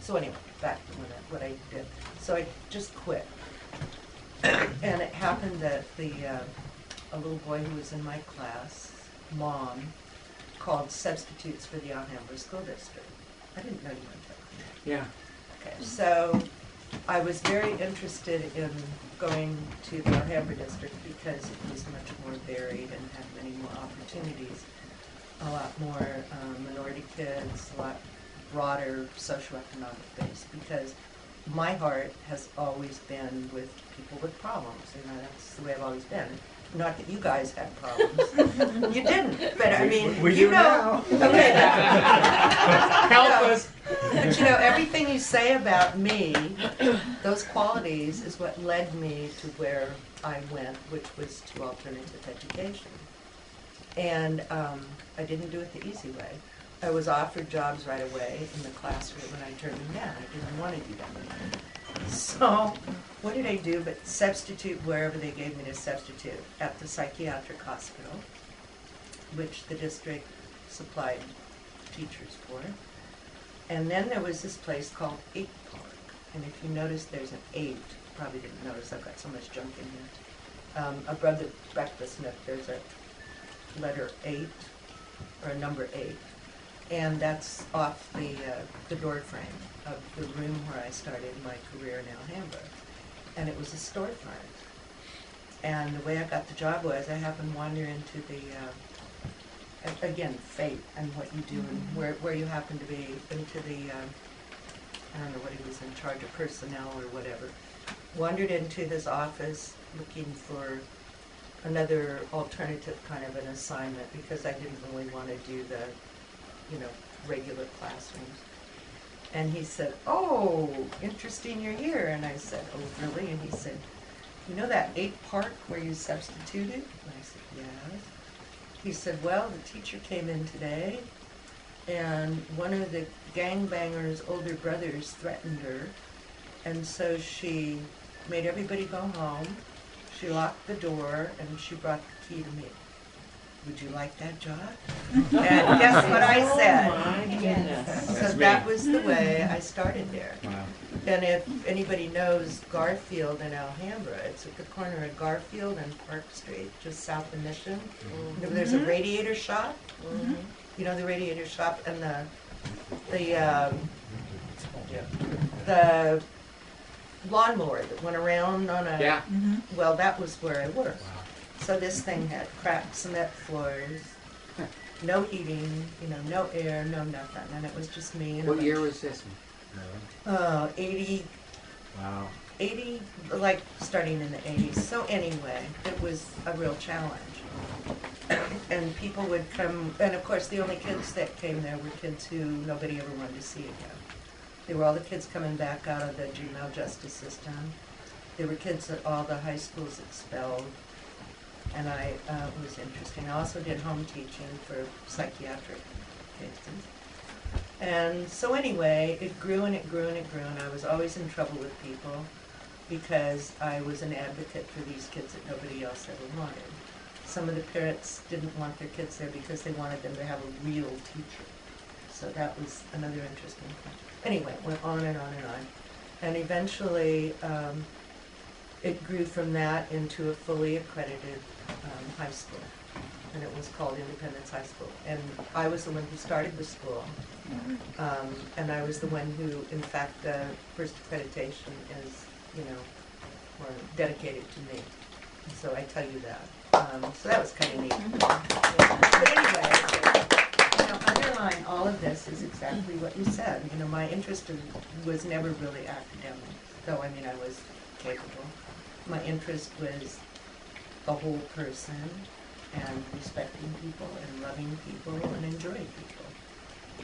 So anyway, back to what I did. So I just quit. And it happened that a little boy who was in my class, mom, called substitutes for the Alhambra School District. I didn't know you went there. Yeah. Okay, so I was very interested in going to the Alhambra District because it was much more varied and had many more opportunities, a lot more minority kids, a lot broader socioeconomic base, because my heart has always been with people with problems. You know, that's the way I've always been. Not that you guys had problems. You didn't, but I mean, we you do know. now. Okay. Help us. But you know, everything you say about me, those qualities is what led me to where I went, which was to alternative education. And I didn't do it the easy way. I was offered jobs right away in the classroom, and I turned them down. I didn't want to do that. So what did I do but substitute wherever they gave me to substitute, at the psychiatric hospital, which the district supplied teachers for. And then there was this place called 8 Park. And if you notice there's an 8, probably didn't notice, I've got so much junk in here. Above the breakfast nook, there's a letter 8, or a number 8. And that's off the door frame of the room where I started my career in Alhambra. And it was a storefront. And the way I got the job was I happened to wander into the, again, fate and what you do and where you happen to be, into the, I don't know what he was in charge of, personnel or whatever. Wandered into his office looking for another alternative kind of an assignment because I didn't really want to do the, you know, regular classrooms. And he said, "Oh, interesting you're here." And I said, "Oh, really?" And he said, "You know that 8 Park where you substituted?" And I said, "Yes." He said, "Well, the teacher came in today, and one of the gangbanger's older brothers threatened her, and so she made everybody go home. She locked the door, and she brought the key to me. Would you like that job?" And guess what I said? Oh my goodness. So that was the way I started there. Wow. And if anybody knows Garfield and Alhambra, it's at the corner of Garfield and Park Street, just south of Mission. There's a radiator shop. You know the radiator shop and the lawnmower that went around on a... Yeah. Well, that was where I worked. Wow. So this thing had cracked cement floors, no heating, you know, no air, no nothing, and it was just me. And What year was this one? 80, Wow. 80, like starting in the 80s. So anyway, it was a real challenge. And people would come, and of course the only kids that came there were kids who nobody ever wanted to see again. They were all the kids coming back out of the juvenile justice system. They were kids that all the high schools expelled. And it was interesting. I also did home teaching for psychiatric cases. And so anyway, it grew and it grew and it grew, and I was always in trouble with people because I was an advocate for these kids that nobody else ever wanted. Some of the parents didn't want their kids there because they wanted them to have a real teacher. So that was another interesting thing. Anyway, it went on and on and on. And eventually, it grew from that into a fully accredited high school, and it was called Independence High School. And I was the one who started the school, and I was the one who, in fact, the first accreditation is, you know, or dedicated to me. So I tell you that. So that was kind of neat. But anyway, you know, underlying all of this is exactly what you said. You know, my interest was never really academic, though I mean I was capable. My interest was the whole person and respecting people and loving people and enjoying people.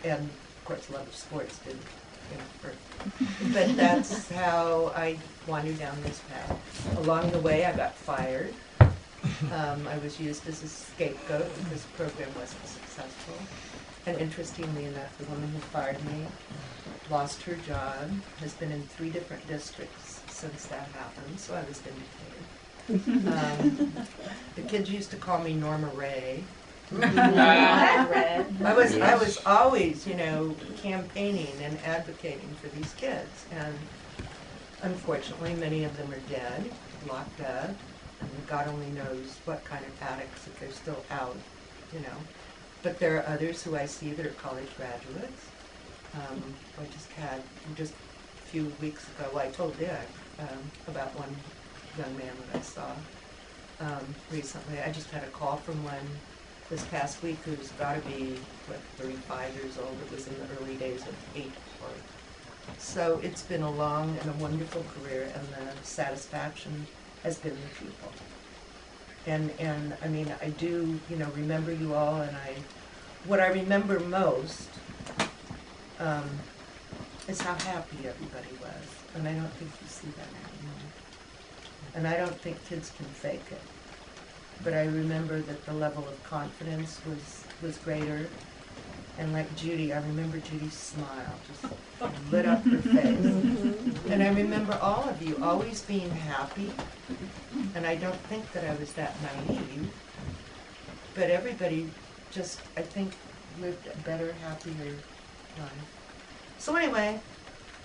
And of course love of sports didn't, you know, hurt. But that's how I wandered down this path. Along the way I got fired. I was used as a scapegoat because the program wasn't successful. And interestingly enough, the woman who fired me lost her job, has been in 3 different districts since that happened, so I was vindicated. The kids used to call me Norma Ray I was always, campaigning and advocating for these kids, and unfortunately, many of them are dead, locked up, and God only knows what kind of addicts if they're still out, But there are others who I see that are college graduates. I just had, just a few weeks ago, I told Dick about one young man that I saw recently. I just had a call from one this past week who's got to be, 35 years old. It was in the early days of 8 Park. So it's been a long and a wonderful career, and the satisfaction has been the people. And I mean, I do, remember you all, and what I remember most is how happy everybody was. And I don't think you see that anymore. And I don't think kids can fake it. But I remember that the level of confidence was greater. And like Judy, I remember Judy's smile just lit up her face. And I remember all of you always being happy. And I don't think that I was that naive. But everybody just, I think, lived a better, happier life. So anyway,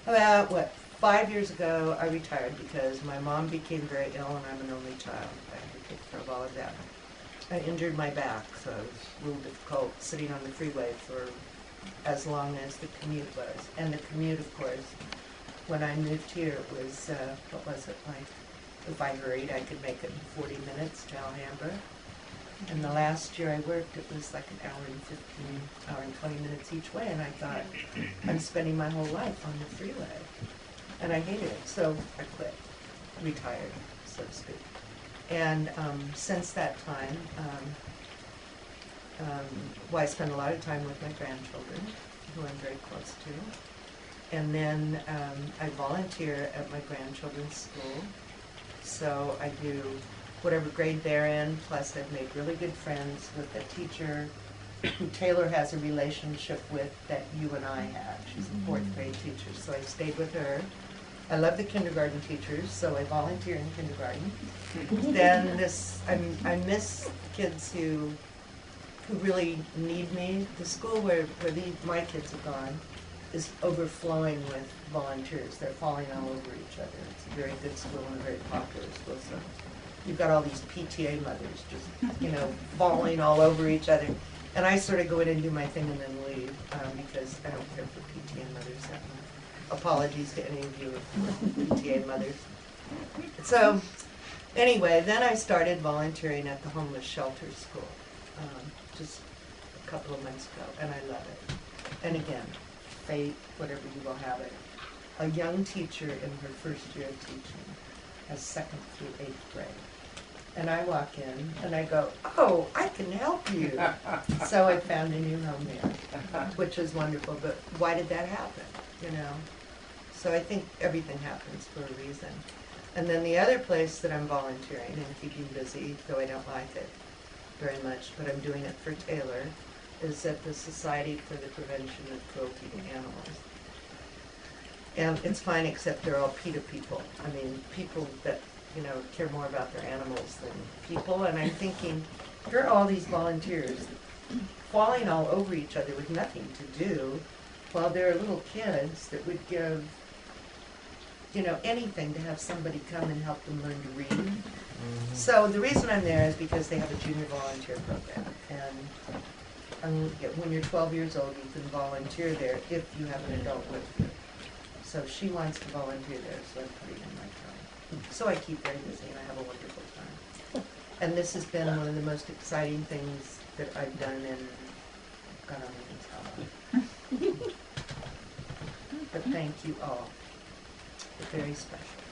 about 5 years ago, I retired because my mom became very ill and I'm an only child. I had to take care of all of that. I injured my back, so it was a little difficult sitting on the freeway for as long as the commute was. And the commute, of course, when I moved here, it was, what was it like? If I hurried, I could make it in 40 minutes to Alhambra. And the last year I worked, it was like an hour and 20 minutes each way. And I thought, I'm spending my whole life on the freeway. And I hated it, so I quit, retired, so to speak. And since that time, I spend a lot of time with my grandchildren, who I'm very close to. And then I volunteer at my grandchildren's school. So I do whatever grade they're in, plus I've made really good friends with a teacher who Taylor has a relationship with that you and I have. She's a 4th grade teacher, so I stayed with her. I love the kindergarten teachers, so I volunteer in kindergarten. Then I miss kids who really need me. The school where my kids have gone is overflowing with volunteers. They're falling all over each other. It's a very good school and a very popular school. So you've got all these PTA mothers just, falling all over each other. And I sort of go in and do my thing and then leave because I don't care for PTA mothers that much. Apologies to any of you PTA mothers. So anyway, then I started volunteering at the homeless shelter school just a couple of months ago, and I love it. And again, fate, whatever you will have it. A young teacher in her first year of teaching has 2nd through 8th grade. And I walk in and I go, oh, I can help you. So I found a new home there, which is wonderful. But why did that happen? So I think everything happens for a reason. And then the other place that I'm volunteering and keeping busy, though I don't like it very much, but I'm doing it for Taylor, is at the Society for the Prevention of Cruelty to Animals. And it's fine, except they're all PETA people. I mean, people that, care more about their animals than people. And I'm thinking, here are all these volunteers falling all over each other with nothing to do, while there are little kids that would give, anything to have somebody come and help them learn to read. Mm-hmm. So the reason I'm there is because they have a junior volunteer program. And when you're 12 years old, you can volunteer there if you have an adult with you. So she wants to volunteer there, so I'm putting in my time. So I keep very busy and I have a wonderful time. And this has been one of the most exciting things that I've done in, God only knows how long. But thank you all. It's very special.